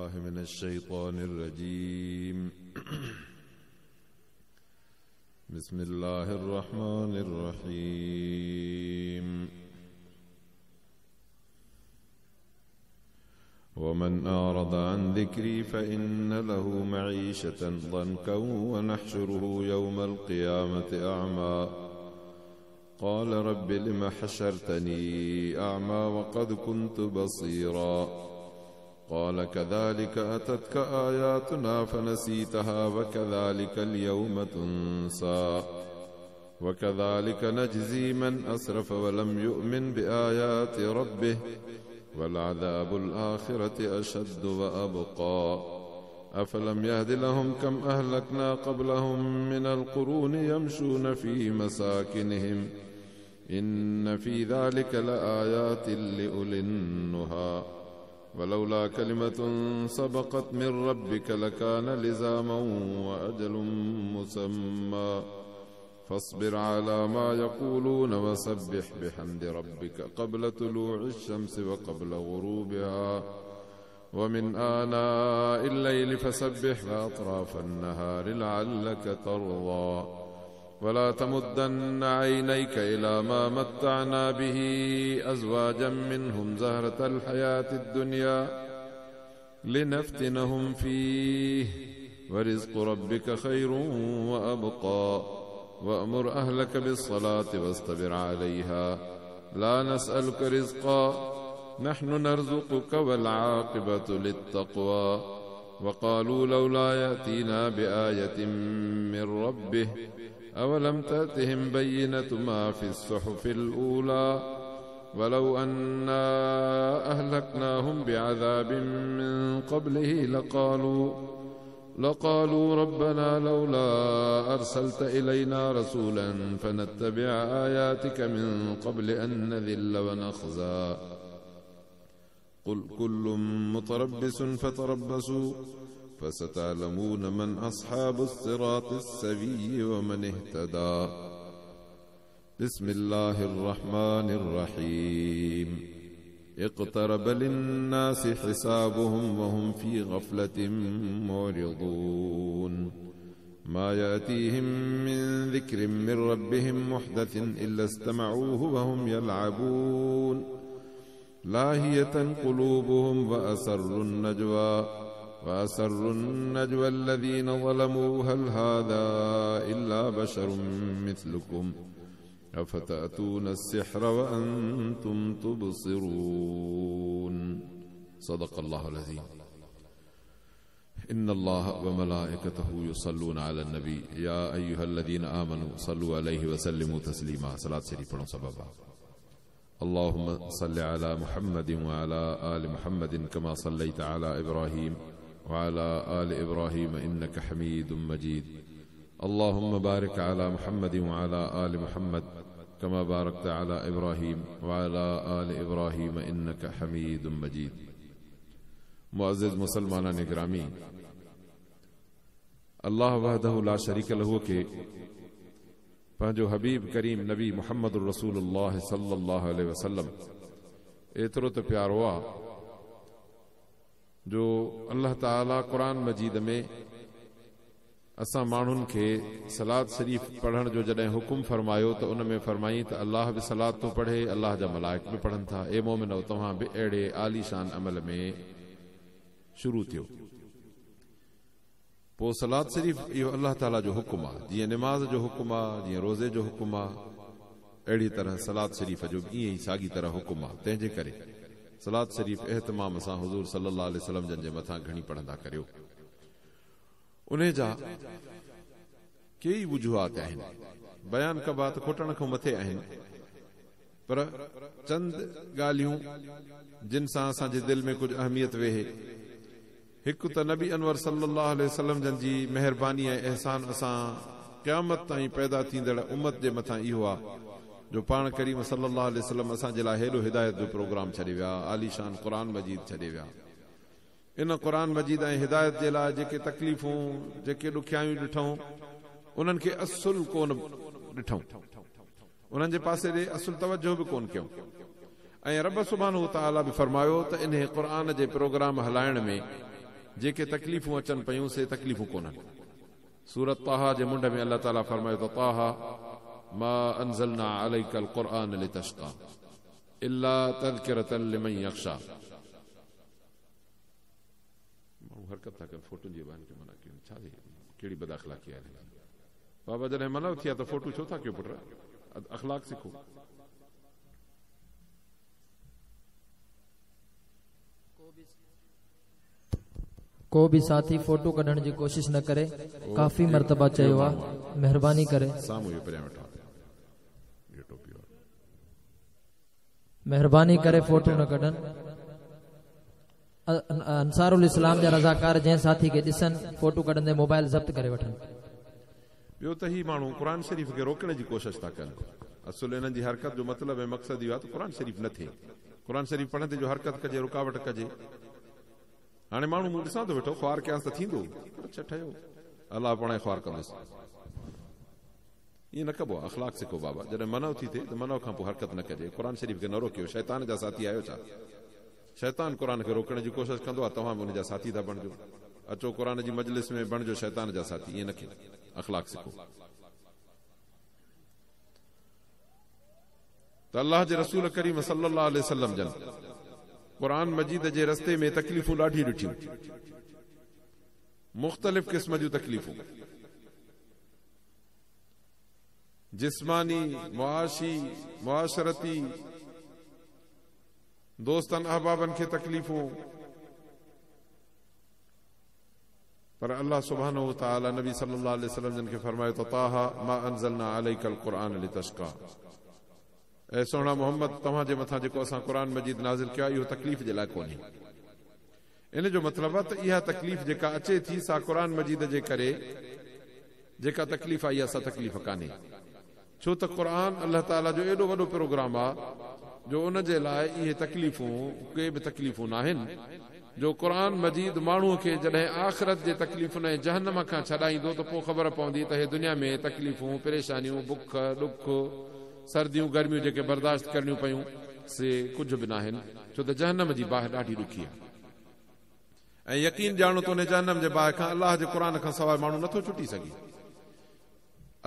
بالله من الشيطان الرجيم. بسم الله الرحمن الرحيم. ومن أعرض عن ذكري فإن له معيشة ضنكا ونحشره يوم القيامة أعمى قال رب لم حشرتني أعمى وقد كنت بصيرا قال كذلك أتتك آياتنا فنسيتها وكذلك اليوم تنسى وكذلك نجزي من أسرف ولم يؤمن بآيات ربه ولعذاب الآخرة أشد وأبقى أفلم يهد لهم كم أهلكنا قبلهم من القرون يمشون في مساكنهم إن في ذلك لآيات لأولي النهى ولولا كلمة سبقت من ربك لكان لزاما وأجل مسمى فاصبر على ما يقولون وسبح بحمد ربك قبل طلوع الشمس وقبل غروبها ومن آناء الليل فسبح وأطراف النهار لعلك ترضى ولا تمدن عينيك إلى ما متعنا به أزواجا منهم زهرة الحياة الدنيا لنفتنهم فيه ورزق ربك خير وأبقى وأمر أهلك بالصلاة واصطبر عليها لا نسألك رزقا نحن نرزقك والعاقبة للتقوى وقالوا لولا يأتينا بآية من ربه أولم تأتهم بينة ما في الصحف الأولى ولو أنا أهلكناهم بعذاب من قبله لقالوا ربنا لولا أرسلت إلينا رسولا فنتبع آياتك من قبل أن نذل ونخزى قل كل متربص فتربصوا فستعلمون من أصحاب الصراط السوي ومن اهتدى. بسم الله الرحمن الرحيم. اقترب للناس حسابهم وهم في غفلة معرضون ما يأتيهم من ذكر من ربهم محدث إلا استمعوه وهم يلعبون لاهية قلوبهم وأسروا النجوى الذين ظلموا هل هذا إلا بشر مثلكم أفتأتون السحر وأنتم تبصرون. صدق الله العظيم. إن الله وملائكته يصلون على النبي يا أيها الذين آمنوا صلوا عليه وسلموا تسليما. صلاة شريف پڑھو سببا. اللهم صل على محمد وعلى آل محمد كما صليت على إبراهيم وعلى آل إبراهيم إنك حميد مجيد. اللهم بارك على محمد وعلى آل محمد كما باركت على إبراهيم وعلى آل إبراهيم إنك حميد مجيد. معزز مسلمانان گرامی، اللہ وحدہ لا شریک لہو کے पंहिंजो हबीब करीम नबी मुहम्मद रसूलुल्लाह सल्लल्लाहु अलैहि वसल्लम एतिरो त प्यारो आहे जो अल्लाह ताला क़ुरान मजीद में असां माण्हुनि खे सलात शरीफ़ पढ़ण जो जॾहिं हुकुम फरमायो त उन में फरमाई त अल्लाह बि सलात थो पढ़े, अल्लाह जा मलाइक बि पढ़नि था। ए मोमिनो तव्हां बि अहिड़े आलीशान अमल में शुरू थियो। पोइ सलात शरीफ़ इहो अल्लाह ताला जो हुकुम आहे। जीअं निमाज़ जो हुकुम आहे, जीअं रोज़े जो हुकुम आहे, अहिड़ी तरह सलात शरीफ़ जो ईअं ई साॻी तरह हुकुम आहे। तंहिंजे करे सलात शरीफ़ एहतमाम सां हुज़ूर सल्लल्लाहु अलैहि वसल्लम जन जे मथां घणी पढ़ंदा करियो। उन जा कई वजूहात आहिनि, बयान कबा त खुटण खां मथे आहिनि, पर चंद ॻाल्हियूं जिन सां असांजे दिलि में कुझु अहमियत वेहे। हिकु त नबी अनवर सल्लल्लाहु अलैहि वसल्लम जन जी मेहरबानी ऐं एहसान असां क़यामत ताईं पैदा थींदड़ उम्मत जे मथां इहो आहे जो पाण करीम सल्लल्लाहु अलैहि वसल्लम असांजे लाइ हेॾो हिदायत जो प्रोग्राम छॾे विया, आलीशान क़ुरान मजीद छॾे विया। इन क़ुरान मजीद ऐं हिदायत जे लाइ जेके तकलीफ़ूं, जेके ॾुखियायूं ॾिठूं, उन्हनि खे असुल कोन ॾिठूं, उन्हनि जे पासे ॾे असुल तवजो बि कोन कयूं। ऐं रब सुब्हानहू तआला बि फरमायो त इन क़ुरान जे प्रोग्राम हलाइण में जेके तकलीफ़ूं अचनि पयूं से तकलीफ़ूं कोन्हनि। सूरत ताहा जे मुंड में अल्लाह ताला फरमायो त ताहा मा अंज़लना अलैकल क़ुरआन लितश्क़ा इल्ला तज़किरतन लिमन यख़्शा। माण्हू हरकत था कनि फोटुनि जे बयान खे मना कयूं, छा कहिड़ी बद अख़लाक़ी आहे। बाबा जॾहिं मना थी आहे त फोटू छो था कयो पुट, अख़लाक सिखो। को भी साथी फोटो कढण जी कोशिश न करे, काफ़ी मर्तबा चयो आहे, महिरबानी करे साम्हूं इहो परियां वेठा, इहो टोपी वारो, महिरबानी करे फोटो न कढनि। अंसारुल इस्लाम जा रज़ाकार जंहिं साथी खे ॾिसनि फोटो कढंदे मोबाइल ज़ब्त करे वठनि। ॿियो त ही माण्हू क़ुर शरीफ़ खे रोकण जी कोशिश था कनि। असुल हिननि जी हरकत जो मतिलबु ऐं मक़सदु इहो आहे त क़ुर शरीफ़ न थिए, क़ुर शरीफ़ पढ़ंदे जो हरकत कजे, रुकावट कजे। हाणे माण्हू मूं ॾिसां थो वेठो ख़्वार कयांसि त थींदो, अच्छा ठहियो अलाह पाण ख़्वार कंदुसि। ईअं न कबो आहे, अख़लाक सिखो बाबा। जॾहिं मनव थी थिए त मनव खां पोइ हरकत न कजे। क़ुर शरीफ़ खे न रोकियो, शैतान जा साथी आहियो छा? शैतान क़ुर खे रोकण जी कोशिशि कंदो आहे, तव्हां बि हुन जा साथी था बणिजो। अचो क़ुर जी मजलिस में बणिजो शैतान जा साथी, ईअं न कयो, अख़लाक सिखो। त अल्लाह जे रसूल करीम सल्लल्लाहु अलैहि वसल्लम जन क़ुर मजीद जे रस्ते में तकलीफ़ूं ॾाढी ॾिठियूं, मुख़्तलिफ़ क़िस्म जूं तकलीफ़ूं, जिस्मानी, मुआशी, मुआशरती, दोस्तन अहबाबन खे तकलीफ़ूं। पर अल्लाह सुब्हानहू व तआला नबी सल्लल्लाहु अलैहि वसल्लम जन खे फरमायो त ताहा मा अंज़लना अलैकल क़ुरआन लितश्क़ा। ऐं सोहणा मोहम्मद, तव्हांजे मथां जेको असां क़ुर मजीद नाज़िल कयो आहे इहो तकलीफ़ जे लाइ कोन्हे। इन जो मतिलबु आहे त इहा तकलीफ़ जेका अचे थी सा क़ुर मजीद जे करे जेका तकलीफ़ आई आहे सा तकलीफ़ कान्हे। छो त क़ुर अल्लाह ताला जो एॾो वॾो प्रोग्राम आहे जो उन जे लाइ इहे तकलीफ़ूं के बि तकलीफ़ूं न आहिनि। जो क़ुर मजीद माण्हूअ खे जॾहिं आख़िरत जे तकलीफ़ुनि ऐं जहन्नम खां छॾाईंदो त पोइ ख़बर पवंदी त हे दुनिया में तकलीफ़ूं, परेशानियूं, बुख, ॾुख, सर्दियूं, गर्मियूं जेके बर्दाश्त करणियूं पयूं से कुझु बि न आहिनि। छो त जहन्नम जी बाहि ॾाढी ॾुखी आहे ऐं यकीन ॼाणो त उन जहन्नम जे बाहि खां अल्लाह जे क़ुर खां सवाइ माण्हू नथो छुटी सघे।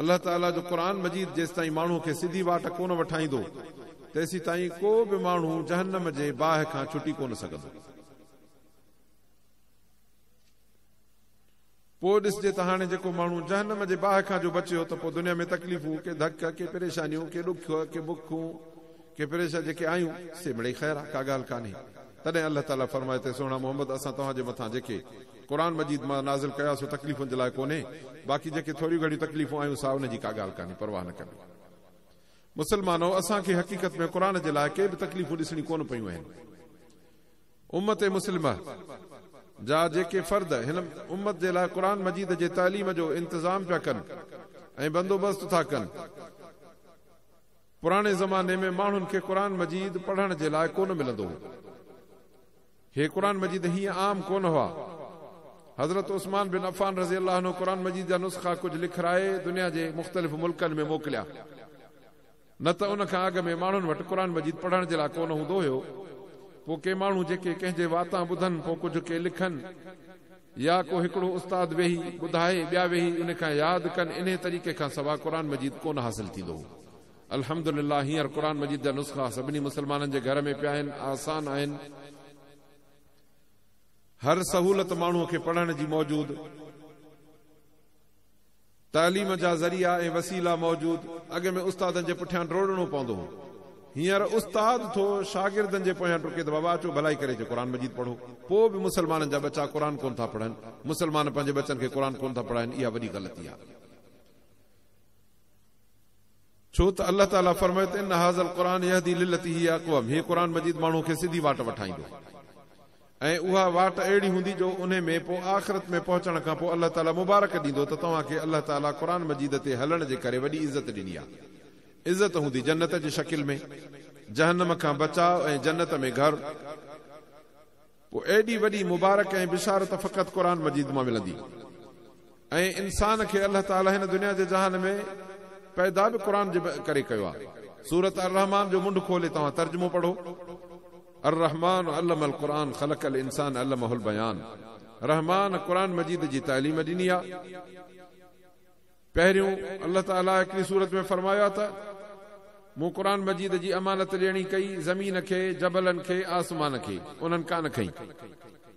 अल्लाह ताला जो क़ुर मजीद जेसि ताईं माण्हूअ खे सिधी वाट कोन वठाईंदो तेसि ताईं को बि माण्हू जहन्नम जे बाहि खां छुटी कोन सघंदो। पोइ ॾिसजे त हाणे जेको माण्हू जहन्नम जे बाहि खां जो बचियो त पोइ दुनिया में तकलीफ़ूं, के धक, के परेशानियूं, के ॾुख, के बुखूं, के परेशान जेके आयूं से मिड़ई ख़ैर आहे, का ॻाल्हि कान्हे। तॾहिं अल्लाह ताला फरमाए ते सोहणा मोहम्मद, असां तव्हांजे मथां जेके क़ुर मजीद मां नाज़िल कयासीं तकलीफ़ुनि जे लाइ कोन्हे, बाक़ी जेके थोरियूं घणियूं तकलीफ़ूं आयूं सा उन जी का ॻाल्हि कान्हे, परवाह न कबी। मुसलमानो, असांखे हक़ीक़त में क़ुर जे लाइ के बि तकलीफ़ूं ॾिसणी कोन पयूं आहिनि। उम्मत मुस्लिमा जा जेके फर्द हिन उम्मत जे लाइ क़ुर मजीद जे तालीम जो इंतज़ाम पिया कनि ऐं बंदोबस्त था कनि, पुराणे ज़माने में माण्हुनि खे क़ुर मजीद पढ़ण जे लाइ कोन मिलंदो हो। हे क़ुर मजीद हीअं आम कोन हुआ। हज़रत उस्मान बिन अफ़ान रज़ी अल्लाह अन्हु क़ुर मजीद जा नुस्ख़ा कुझु लिखाए दुनिया जे मुख़्तलिफ़ मुल्कनि में मोकिलिया, न त उन खां अॻु में माण्हुनि वटि क़ुर मजीद पढ़ण जे लाइ कोन हूंदो हुयो। पोइ के माण्हू जेके कंहिंजे वातां ॿुधनि, पोइ कुझु के लिखनि, या को हिकिड़ो उस्ताद वेही ॿुधाए, ॿिया वेही उन खां यादि कनि, इन तरीक़े खां सवाइ क़ुर मजीद कोन हासिल थींदो हो। अल्हम्दुलिल्लाह हींअर क़ुर मजीद जा नुस्ख़ा सभिनी मुस्लमाननि जे घर में पिया आहिनि, आसान आहिनि, हर सहूलत माण्हूअ खे पढ़ण जी मौजूद, तालीम जा ज़रिया ऐं वसीला मौजूद। अॻे में उस्तादनि जे पुठियां डोड़णो पवंदो हो, हींअर उस्ताद थो शागिर्दनि जे पोयां टुके त बाबा अचो भलाई करे क़ुर मजीद पढ़ो। पोइ बि मुसलमाननि जा बच्चा क़ुर कोन था पढ़नि, मुसलमान पंहिंजे बच्चनि खे क़ुर कोन था पढ़ाइनि, इहा वॾी ग़लती आहे। छो त अल्लाह ताला फरमाए त इन हाज़ल क़ुरान यहदी लिल्लती हिय अक़वम, हे क़ुर मजीद माण्हू खे सिधी वाट वठाईंदो ऐं उहा वाट अहिड़ी हूंदी जो उन में पोइ आख़िरत में पहुचण खां पोइ अल्लाह ताला मुबारक ॾींदो त तव्हांखे अल्लाह ताला क़ुर मजीद ते हलण जे करे वॾी इज़त ॾिनी आहे। इज़त हूंदी जन्नत जी शकिल में, जहन्नम खां बचाव ऐं जन्नत में घर। पोइ एॾी वॾी मुबारक ऐं बिशारत फ़क़त क़ुर मजीद मां मिलंदी ऐं इंसान खे अल्लाह ताला हिन दुनिया जे जहान में पैदा बि क़ुर जे करे कयो आहे। सूरत अर रहमान जो मुंड खोले तव्हां तर्जुमो पढ़ो, अर रहमान अल्लमल क़ुरान ख़लक़ल इंसान अल्लमहुल बयान। रहमान क़ुरान मजीद जी तालीम ॾिनी आहे। पहिरियों अल्लाह ताला हिकिड़ी सूरत में फरमाया त मूं क़ुरान मजीद जी अमानत ॾियणी कई ज़मीन खे, जबलनि खे, आसमान खे, उन्हनि कान खई।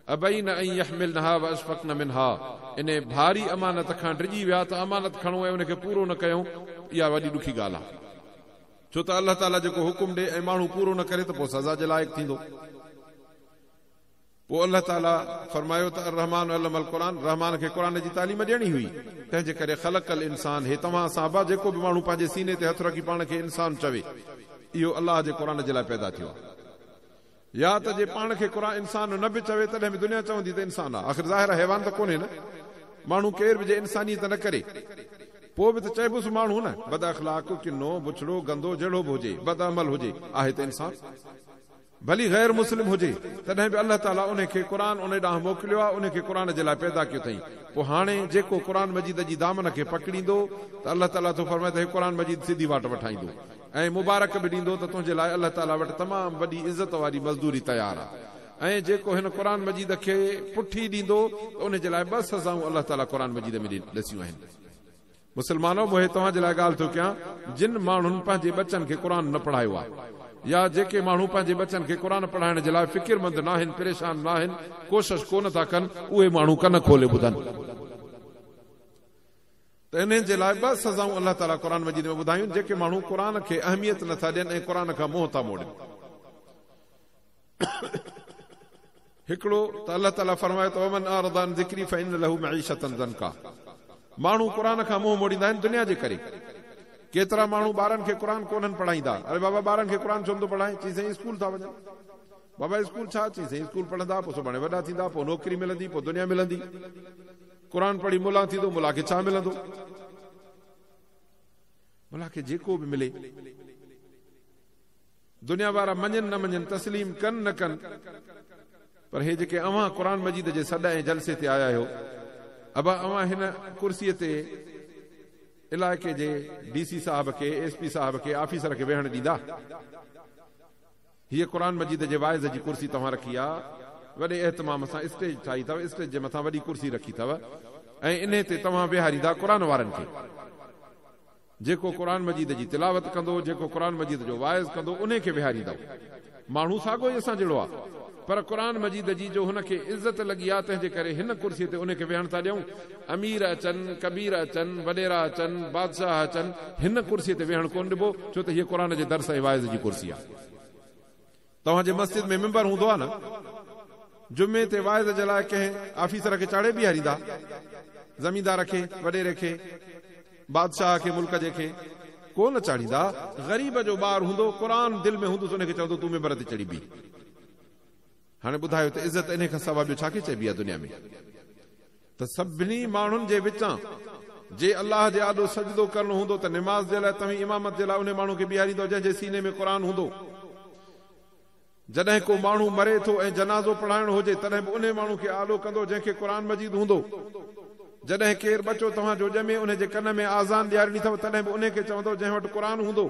अबैन अन यहमिलनहा व अशफक़न मिनहा, इन भारी अमानत खां डिॼी विया त अमानत खणो ऐं उनखे पूरो न कयूं, इहा वॾी ॾुखी ॻाल्हि आहे। छो त अल्लाह ताला जेको हुकुम ॾे ऐं माण्हू पूरो न करे त पोइ सज़ा जे लाइक़ थींदो। पोइ अल्लाह ताला फरमायो त रहमान अल्लमल क़ुरान, रहमान खे क़ुरान जी तालीम ॾियणी हुई। तंहिंजे करे ख़लक़ल इंसान, हे तव्हां साहबा जेको बि माण्हू पंहिंजे सीने ते हथ रखी पाण खे इंसान चवे, इहो अल्लाह जे क़ुरान जे लाइ पैदा थियो आहे। या त जे पाण खे क़ुरान इंसान न बि चवे तॾहिं बि दुनिया चवंदी त इंसान आहे। आख़िर ज़ाहिर हैवान त कोन्हे न, माण्हू केर बि जे इंसानियत न करे पोइ बि त चइबोसि माण्हू न, बद अख़लाक, किनो, बुछड़ो, गंदो जहिड़ो बि हुजे, बद अमल हुजे, आहे त इंसान। भली गैर मुस्लिम हुजे तॾहिं बि अल्लाह ताला उनखे क़ुरान उन ॾांहुं मोकिलियो आहे, उनखे क़ुरान जे लाइ पैदा कयो अथई। पोइ हाणे जेको क़ुरान मजीद जी दामन खे पकड़ींदो त अल्लाह ताला थो फरमाए त हे क़ुरान मजीद सिधी वाट वठाईंदो ऐं मुबारक बि ॾींदो त तुंहिंजे लाइ अल्लाह ताला वटि तमामु वॾी इज़त वारी मज़दूरी तयारु आहे। ऐं जेको हिन क़ुरान मजीद खे पुठी ॾींदो त उन जे लाइ 2 सज़ाऊं अल्लाह ताला क़ुरान मजीद में ॾसियूं आहिनि। मुस्लमानो, मोहे तव्हांजे लाइ ॻाल्हि थो कयां, जिन माण्हुनि पंहिंजे बचनि खे क़ुरान न पढ़ायो आहे, या जेके माण्हू पंहिंजे बचनि खे क़ुरान पढ़ाइण जे लाइ फ़िकिरमंद न आहिनि, परेशान न आहिनि, कोशिश कोन था कनि, उहे माण्हू कन खोले ॿुधनि। त इन जे लाइ 2 सज़ाऊं अल्लाह ताला क़ुरान मजीद में ॿुधायूं, जेके माण्हू क़ुरान खे अहमियत नथा ॾियनि ऐं क़ुरान खां मोह था मोड़नि। हिकिड़ो त अल्लाह ताला फरमाए त वमन अरद अन ज़िक्री फइन लहू मईशतन ज़नका, माण्हू क़ुरान खां मोह मोड़ींदा आहिनि दुनिया जे करे। केतिरा माण्हू ॿारनि खे क़ुरान कोन्हनि पढ़ाईंदा। अरे बाबा, ॿारनि खे क़ुरान छो नथो पढ़ाए? चई साईं स्कूल था वञनि। बाबा स्कूल छा? चई साईं स्कूल पढ़ंदा, पोइ सुभाणे वॾा थींदा, पोइ नौकिरी मिलंदी, पोइ दुनिया मिलंदी। क़ुरान पढ़ी मुला थींदो, मुला खे छा मिलंदो? मुला खे जेको बि मिले। दुनिया वारा मञनि न मञनि, तस्लीम कनि न कनि, पर हे जेके अव्हां क़ुरान मजीद जे सॾ ऐं जलसे ते आया आहियो, अबा अव्हां हिन कुर्सीअ ते इलाइक़े जे DC साहब खे, SP साहब खे, ऑफिसर खे वेहण ॾींदा? हीअ क़ुरान मजीद जे वाइज़ जी कुर्सी तव्हां रखी आहे, वॾे एहतमाम सां स्टेज ठाही अथव, स्टेज जे मथां वॾी कुर्सी रखी अथव ऐं इन ते तव्हां वेहारींदा क़ुरान वारनि खे। जेको क़ुरान मजीद जी तिलावत कंदो, जेको क़ुरान मजीद जो वाइज़ कंदो, उन खे वेहारींदव। माण्हू साॻियो ई असां जहिड़ो आहे, पर क़ुरान मजीद जी जो हुनखे इज़त लॻी आहे, तंहिंजे करे हिन कुर्सीअ ते उनखे वेहण था ॾियूं। अमीर अचनि, कबीर अचनि, वॾेरा अचनि, बादशाह अचनि, हिन कुर्सीअ ते वेहण कोन ॾिबो, छो त हीअ क़ुरान जे दर्स ऐं वाइज़ जी कुर्सी आहे। तव्हांजे मस्जिद में मिंबर हूंदो आहे न, जुमे ते वाइज़ जे लाइ कंहिं ऑफिसर खे चाढ़े बीहारींदा, ज़मींदार खे, वॾेरे खे, बादशाह खे, मुल्क जे खे कोन चाढ़ींदा। ग़रीब जो ॿार हूंदो, क़ुरान दिलि में हूंदुसि, उनखे चवंदो तूं मिंबर ते चढ़ी बीह। हाणे ॿुधायो त इज़त इन खां सवाइ ॿियो छा खे चइबी आहे दुनिया में? त सभिनी माण्हुनि जे विचां जे अलाह जे आॾो सजदो करणो हूंदो त निमाज़ जे लाइ तव्हीं इमामत जे लाइ उन माण्हू खे बीहारींदो जंहिंजे सीने में क़ुरान हूंदो। जॾहिं को माण्हू मरे थो ऐं जनाज़ो पढ़ाइणो हुजे तॾहिं बि उन माण्हू खे आॾो कंदो जंहिंखे क़ुरान मजीद हूंदो। जॾहिं केरु बचो तव्हांजो ॼमे, उन जे कन में आज़ान ॾियारणी अथव, तॾहिं बि उन खे चवंदो जंहिं वटि क़ुरान हूंदो।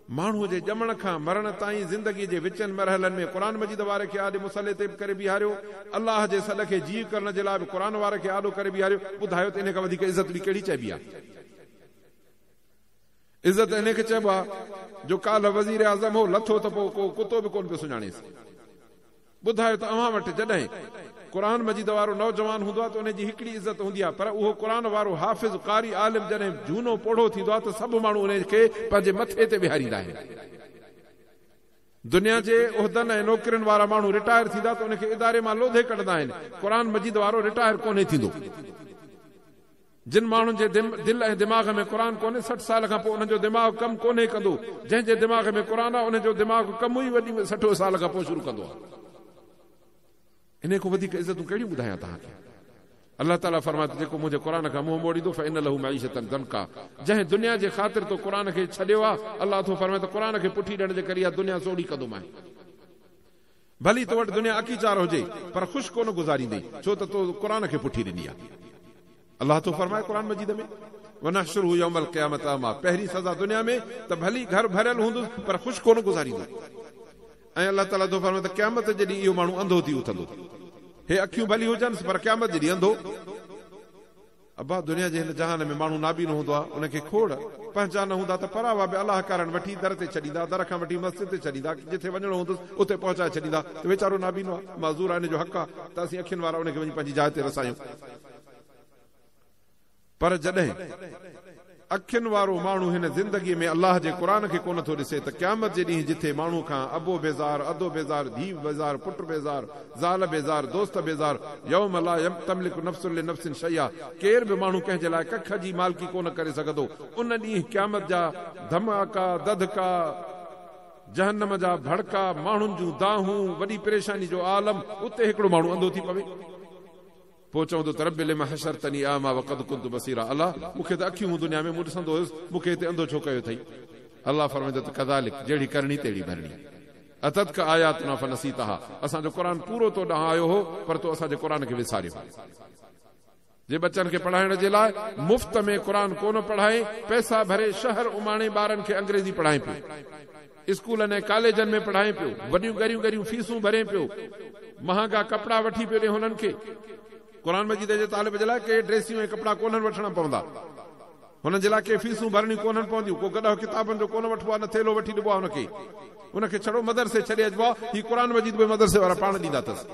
माण्हूअ जे ॼमण खां मरण ताईं ज़िंदगीअ जे विचनि मरहलनि में क़ुरान मजीद वारे खे आॾे मुसले ते बि करे बीहारियो, अलाह जे सॾ खे जी करण जे लाइ बि क़ुरान वारे खे आॾो करे बीहारियो। ॿुधायो त इन खां वधीक इज़त बि कहिड़ी चइबी आहे? इज़त इन खे चइबो आहे जो काल वज़ीर आज़म हो, लथो त पोइ को कुतो बि कोन पियो सुञाणेसि। ॿुधायो त अव्हां वटि जॾहिं क़ुरान मजीद वारो नौजवान हूंदो आहे त उनजी हिकिड़ी इज़त हूंदी आहे, पर उहो क़ुरान वारो हाफ़िज़ कारी आलिम जॾहिं झूनो पोढ़ो थींदो आहे त सभु माण्हू उन खे पंहिंजे मथे ते विहारींदा आहिनि। दुनिया जे उहिदनि ऐं नौकरियुनि वारा माण्हू रिटायर थींदा त उनखे इदारे मां लोधे कढंदा आहिनि। क़ुरान मजीद वारो रिटायर कोन्हे थींदो। जिन माण्हुनि जे दिलि ऐं दिमाग़ में क़ुरान कोन्हे, 60 साल खां पोइ उन्हनि जो दिमाग़ कमु कोन्हे कंदो। जंहिंजे दिमाग़ में क़ुरान आहे उनजो दिमाग़ कमु ई वॾी 60 साल खां पोइ शुरू कंदो आहे। इन खां वधीक इज़तूं कहिड़ियूं ॿुधायां तव्हांखे? अल्लाह ताला फरमाए जेको मुंहिंजे क़ुरान खां मुंहुं मोड़ींदो फ़इन लहू मईशतन ज़नका, जंहिं दुनिया जे ख़ातिर तो क़ुरान खे छॾियो आहे, अल्लाह थो फरमाए त क़ुरान खे पुठी ॾियण जे करे इहा दुनिया सोढ़ी कंदो मां। भली तो वटि दुनिया अकीचार हुजे पर ख़ुशि कोन गुज़ारींदी, छो त तो क़ुरान खे पुठी ॾिनी आहे। अल्लाह तो फरमाए क़ुरान मजीद में वनहशुरहु यौमल क़यामत अमा, पहिरीं सज़ा दुनिया में त भली घर भरियल हूंदुसि पर ख़ुशि कोन गुज़ारींदो। ऐं अल्लाह ताला तो फरमाए त क़यामत जॾहिं इहो माण्हू अंधो थी उथंदो, हे अखियूं भली हुजनि पर क़यामत जे ॾींहुं अंधो। अब्बा दुनिया जे हिन जहान में माण्हू नाबीन हूंदो आहे, उनखे खोड़ पहचान हूंदा त परावा बि अलाह कारण वठी दर ते छॾींदा, दर खां वठी मस्जिद ते छॾींदा, जिथे वञणो हूंदुसि उते पहुचाए छॾींदा, त वीचारो नाबीन आहे, माज़ूर आहे, हिन जो हक़ आहे त असीं अखियुनि वारा उनखे वञी पंहिंजी जाइ ते रसायूं। पर जॾहिं अखियुनि वारो माण्हू हिन ज़िंदगीअ में अलाह जे क़ुर खे कोन थो ॾिसे त क़यामत जे ॾींहुं जिथे माण्हू खां अबो बेज़ार, अदो बेज़ार, धीउ बेज़ार, पुट बेज़ार, ज़ाल बेज़ार, दोस्त बेज़ार, यौम ला तमलिकु नफ्सुन लिनफ्सिन शैया, केर बि माण्हू कंहिंजे लाइ कख जी मालिकी कोन करे सघंदो। उन ॾींहुं क़यामत जा धमाका, दधका, जहन्नम जा भड़का, माण्हुनि जूं दाहूं, वॾी परेशानी जो आलम, उते हिकिड़ो माण्हू अंधो थी पवे। पोइ चवंदो त रब लिमा हशरतनी आमा वक़द कुंतु बसीरा, अलाह मूंखे त अखियूं दुनिया में मूं ॾिसंदो हुयुसि, मूंखे हिते अंधो छो कयो अथई। अलाह फरमाईंदो त कदालिक, जहिड़ी करणी तहिड़ी भरणी। अतत का आयातुना फनसीतहा, असांजो क़ुर पूरो तो ॾांहुं आयो हो पर तो असांजे क़ुर खे विसारियो। जे बच्चनि खे पढ़ाइण जे लाइ मुफ़्त में क़ुर कोन पढ़ाए, पैसा भरे शहर उमाणे ॿारनि खे अंग्रेज़ी पढ़ाए पियो, स्कूलनि ऐं कॉलेजनि में पढ़ाए पियो, वॾियूं गरियूं गरियूं फीसूं भरे पियो, महांगा कपिड़ा वठी पियो ॾे हुननि खे। क़ुर मजीद जे तालिब जे लाइ के ड्रेसियूं ऐं कपिड़ा कोन्हनि वठणा पवंदा, हुननि जे लाइ के फीसूं भरणियूं कोन्हनि पवंदियूं, को गॾो किताबनि जो कोन वठिबो आहे, न थेलो वठी ॾिबो आहे हुनखे, हुनखे छड़ो मदरसे छॾे अचिबो आहे। हीउ क़ुर मजीद बि मदरसे वारा पाण ॾींदा अथसि।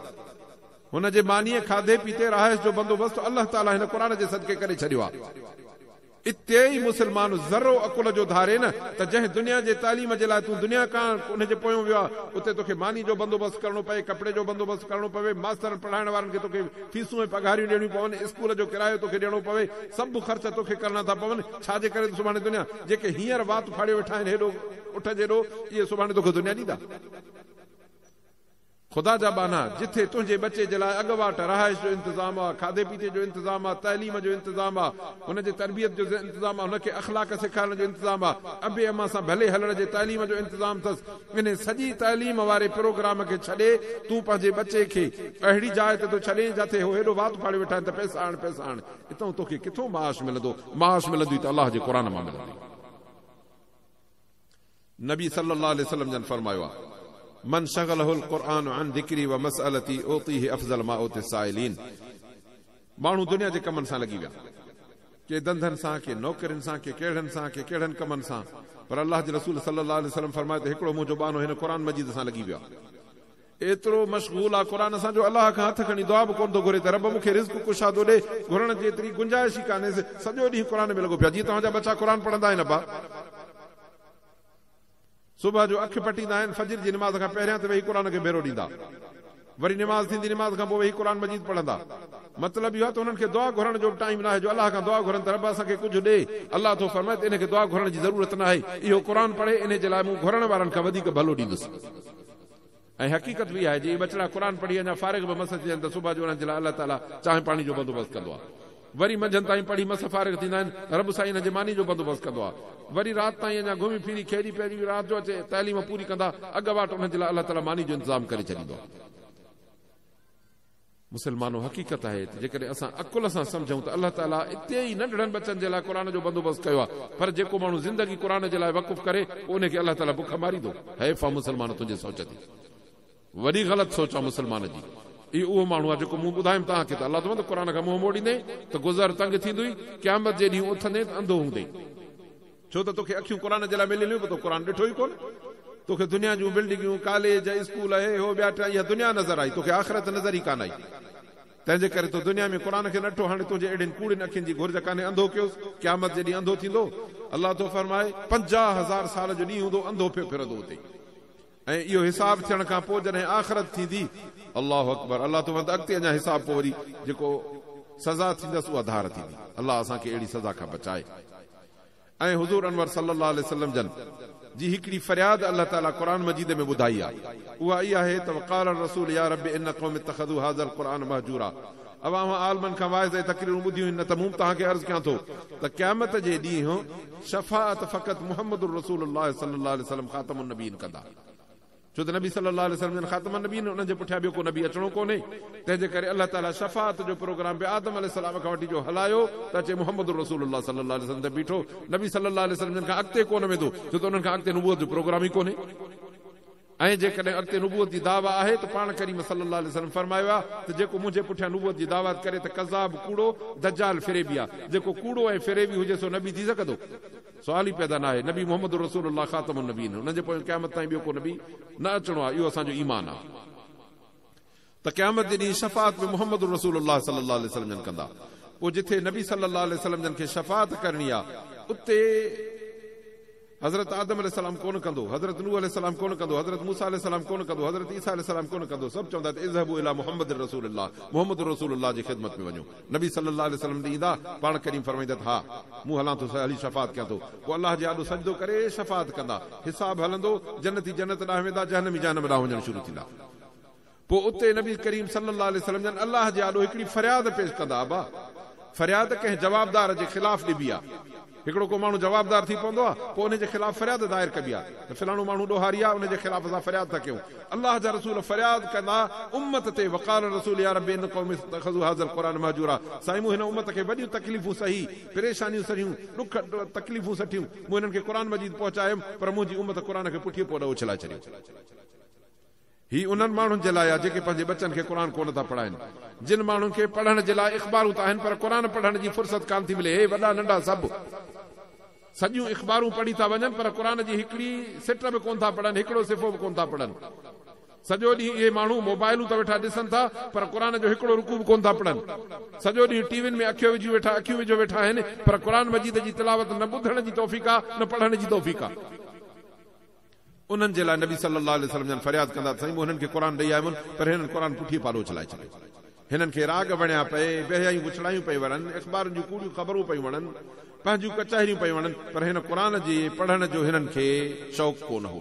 हुनजे मानीअ, खाधे पीते, रहाइश जो बंदोबस्तु अलाह ताला हिन क़ुर जे सदके करे छॾियो आहे। इते ई मुसलमान ज़रो अकुल जो धारे न त जंहिं दुनिया जे तालीम जे लाइ तूं दुनिया खां उनजे पोयों वियो आहे, उते तोखे मानी जो बंदोबस्तु करणो पए, कपिड़े जो बंदोबस्तु करणो पवे, मास्तर पढ़ाइण वारनि खे तोखे फीसूं ऐं पघारियूं ॾियणियूं पवनि, स्कूल जो किरायो तोखे ॾियणो पवे, सभु ख़र्च तोखे करणा था पवनि। छाजे करे सुभाणे दुनिया जेके हींअर वात फाड़े वेठा आहिनि हेॾो उठ जेॾो, इहे सुभाणे तोखे दुनिया ॾींदा। ख़ुदा जा बाना जिथे तुंहिंजे बचे जे लाइ अॻुवाट रहाइश जो इंतज़ाम आहे, खाधे पीते जो इंतज़ाम आहे, तइलीम जो इंतज़ाम आहे, हुनजे तरबियत जो इंतज़ाम आहे, हुनखे अख़लाक सेखारण जो इंतज़ाम आहे, अबे अमा सां भले हलण जे तइलीम जो इंतज़ाम अथसि। इन सॼी तइलीम वारे प्रोग्राम खे छॾे तूं पंहिंजे बचे खे अहिड़ी जाइ ते तो छॾे जिथे हो हेॾो वात फाड़े वेठा आहिनि त पैसा आण पैसा आण, हितां तोखे किथां माश मिलंदो? माश मिलंदी त अलाह जे क़ुर मां मिलंदी। नबी सल्लल्लाहु अलैहि वसल्लम जन फरमायो आहे, मन शगलहुल क़ुरआन अन ज़िक्री व मसअलती ओतीहि अफ़ज़ल मा ओति साइलिन। माण्हू दुनिया जे कमनि सां लॻी विया, के धंधनि सां, के नौकरियुनि सां, के कहिड़नि सां, के कहिड़नि कमनि सां, पर अलाह जे रसूल सल्लल्लाहु अलैहि वसल्लम फरमाए त हिकिड़ो मुंहिंजो बानो हिन क़ुर मजीद सां लॻी वियो आहे। एतिरो मशगूल आहे क़ुर सां जो अलाह खां हथ खणी दुआ बि कोन थो घुरे त रब मूंखे रिज़्क़ कुशादो ॾे, घुरण जी एतिरी गुंजाइश ई कान्हे, सॼो ॾींहुं क़ुर में लॻो पिया। जीअं तव्हांजा बच्चा क़ुर पढ़ंदा आहिनि, अब्बा सुबुह जो अखि पटींदा आहिनि, फजर जी निमाज़ खां पहिरियां त वेही क़ुर खे भेरो ॾींदा, वरी निमाज़ थींदी, निमाज़ खां पोइ वेही क़ुर मजीद पढ़ंदा। मतिलबु इहो आहे त हुननि खे दुआ घुरण जो टाइम न आहे जो अलाह खां दुआ घुरनि त रब असांखे कुझु ॾे। अलाह थो फरमाए त इनखे दुआ घुरण जी ज़रूरत न आहे, इहो क़ुर पढ़े, इन जे लाइ मूं घुरण वारनि खां वधीक भलो ॾींदुसि। ऐं हक़ीक़त बि आहे, जे बचड़ा क़ुर पढ़ी अञा फारिग बि मस थी वञनि त सुबुह जो हुननि जे लाइ अलाह ताला चांहि पाणी जो बंदोबस्तु कंदो आहे। वरी मंझंदि ताईं पढ़ी मस फारिग थींदा आहिनि, रब साईं हिन जे मानी जो बंदोबस्तु कंदो आहे। वरी राति ताईं अञा घुमी फिरी खेड़ी पहिरीं राति जो अचे, तइलीम पूरी कंदा, अॻुवाट हुननि जे लाइ अलाह ताला मानी जो इंतज़ाम करे छॾींदो आहे। मुसलमानो हक़ीक़त आहे त जेकॾहिं असां अकुल सां सम्झूं त अलाह ताला इते ई नंढड़नि बच्चनि जे लाइ क़ुर जो बंदोबस्तु कयो आहे, पर जेको माण्हू ज़िंदगी क़ुर जे लाइ वक़ुफ़ करे उनखे अलाह ताला बुख मारींदो। हैफ़ आहे मुसलमान तुंहिंजे सोच थी, वॾी ग़लति सोच आहे मुसलमान जी। इहो उहो माण्हू आहे जेको मूं ॿुधायुमि तव्हांखे त अलाह त क़ुर खां मुंहुं मोड़ींदे त गुज़र तंग थींदी, क़यामत जे ॾींहुं उथंदे त अंधो हूंदे, छो त तोखे अखियूं क़ुर जे लाइ मिलियूं, पर तो क़ुर ॾिठो ई कोन। तोखे दुनिया जूं बिल्डिंगूं, कॉलेज, स्कूल, हे हो ॿिया टिया, इहा दुनिया नज़र आई, तोखे आख़िरत नज़र ई कान आई। तंहिंजे करे तो दुनिया में क़ुर खे नठो, हाणे तुंहिंजे अहिड़ियुनि कूड़ियुनि अखियुनि जी घुर्ज कान्हे, अंधो कयोसि, क़यामत जे ॾींहुं अंधो थींदो। अलाह तो फरमाए 50,000 साल जो ॾींहुं हूंदो, अंधो पियो फिरंदो हुते, ऐं इहो हिसाब थियण खां पोइ जॾहिं आख़िरत थींदी, अल्लाहु अकबर, अलाह तो अॻिते अञा हिसाब पोइ वरी जेको सज़ा थींदसि उहा धार थींदी। अलाह असांखे अहिड़ी सज़ा खां बचाए। ऐं हुज़ूर अनवर सल्लल्लाहु अलैहि वसल्लम जन जी हिकिड़ी फरियाद अल्लाह ताला क़ुर मजीद में ॿुधाई आहे, उहा इहा आहे त क़ाल रसूल या रब इन क़ौम इत्तख़ज़ू हाज़ल क़ुरआन महजूरा। अवां आलमनि खां वाइज़ ऐं तक़रीरूं ॿुधियूं आहिनि, न त मूं तव्हांखे अर्ज़ु कयां थो त क़यामत जे ॾींहुं शफ़ाअत फ़क़त मुहम्मदुर रसूलुल्लाह सल्लल्लाहु अलैहि वसल्लम ख़ातमुन नबीन कंदा, छो त नबी सल्लल्लाहु अलैहि वसल्लम ख़ातमुन नबीन, उन्हनि जे पुठियां ॿियो को नबी अचणो कोन्हे। तंहिंजे करे अल्लाह ताला शफ़ाअत जो प्रोग्राम बि आदम अलैहिस्सलाम खां वठी जो हलायो त अचे मुहम्मदुर रसूलुल्लाह सल्लल्लाहु अलैहि वसल्लम ते बीठो। नबी सल्लल्लाहु अलैहि वसल्लम खां अॻिते कोन वेंदो, छो त उन्हनि खां अॻिते नुबूवत जो प्रोग्राम ई कोन्हे। ऐं जेकॾहिं अॻिते नुबूअत जी दावा आहे त पाण करीम सल्लल्लाहु अलैहि वसल्लम फरमायो आहे त जेको मुंहिंजे पुठियां नुबूअत जी दावत करे त कज़ाब कूड़ो दज्जाल फिरेबी आहे। जेको कूड़ो ऐं फिरेबी हुजे सो नबी थी सघंदो? सुवाल ई पैदा न आहे। नबी मोहम्मद रसूलुल्लाह ख़ातमुन नबीन, हुनजे पोइ क़यामत ताईं ॿियो को नबी न अचणो आहे। इहो असांजो ईमान आहे त क़यामत जे ॾींहुं शफ़ाअत में मोहम्मद रसूलुल्लाह सल्लल्लाहु अलैहि वसल्लम जन कंदा। पोइ जिथे नबी सल्लल्लाहु अलैहि वसल्लम जन खे शफ़ाअत करणी आहे उते हज़रत आदम अलैहिस्सलाम कोन कंदो, हज़रत नूह अलैहिस्सलाम कोन कंदो, हज़रत मूसा अलैहिस्सलाम कोन कंदो, हज़रत ईसा अलैहिस्सलाम कोन कंदो। सभु चवंदा त इज़हबू इला मुहम्मद रसूलुल्लाह, मोहम्मद रसूलुल्लाह जी ख़िदमत में वञो। नबी सल्लल्लाहु अलैहि वसल्लम ईंदा, पाण करीम फरमाईंदा हा मूं हलां थो हली शफ़ाअत कयां थो। पोइ अलाह जे आॾो सजदो करे शफ़ाअत कंदा, हिसाब हलंदो, जन्नती जन्नत ॾांहुं वेंदा, जहन्नमी जहन्नम ॾांहुं वञणु शुरू थींदा। पोइ उते नबी करीम सल्लल्लाहु अलैहि वसल्लम जन अलाह जे आॾो हिकिड़ी फरियाद पेश कंदा। अबा फरियाद कंहिं जवाबदार जे ख़िलाफ़ ॾिबी आहे। हिकिड़ो को माण्हू जवाबदार थी पवंदो आहे, पोइ उनजे ख़िलाफ़ फरियाद दायर कबी आहे त फलाणो माण्हू ॾोहारी आहे, उनजे ख़िलाफ़ असां फरियाद था कयूं। अलाह जा रसूल फरियाद कंदा उम्मत ते, वक़ाल रसूल या रब्बी इन क़ौम इत्तख़ज़ू हाज़ल क़ुरान महजूरा। साईं मूं हिन उम्मत खे वॾियूं तकलीफ़ूं सही, परेशानियूं सहियूं, ॾुख तकलीफ़ूं सठियूं, मूं हिननि खे क़ुरान मजीद पहुचायुमि, पर मुंहिंजी उम्मत क़ुरान खे पुठीअ पोइ उछलाए छॾियो। ही उन्हनि माण्हुनि जे लाइ आहे जेके पंहिंजे बचनि खे क़ुरान कोन था पढ़ाइनि, जिन माण्हुनि खे पढ़ण जे लाइ इख़बारूं त आहिनि पर क़ुरान पढ़ण जी फुर्सत कान थी मिले। हे वॾा नंढा सभु सॼियूं इख़बारूं पढ़ी था वञनि पर क़ुरान जी हिकिड़ी सिट बि कोन था पढ़नि, हिकिड़ो सिफ़ो बि कोन था पढ़नि। सॼो ॾींहुं इहे माण्हू मोबाइलूं त वेठा ॾिसनि था पर क़ुरान जो हिकिड़ो रुकू बि कोन था पढ़नि। सॼो ॾींहुं टीवियुनि में अखियूं विझो वेठा आहिनि पर क़ुरान मजीद जी तिलावत न ॿुधण जी तौफ़ीक़ आहे न पढ़ण जी तौफ़ीक़ आहे। उन्हनि जे लाइ नबी सल्लल्लाहु अलैहि वसल्लम जन फरियाद कंदा, साईं मूं हिननि खे क़ुरान ॾेई आयुमि पर हिननि क़ुरान पुठीअ पालो चलाए छॾियो। हिननि खे राग वणिया पए, बेहयायूं उछड़ायूं पई वणनि, अख़बारुनि जूं कूड़ियूं ख़बरूं पई वणनि, पंहिंजूं कचहरियूं पई वणनि, पर हिन क़ुरान जे पढ़ण जो हिननि खे शौक़ु कोन हो।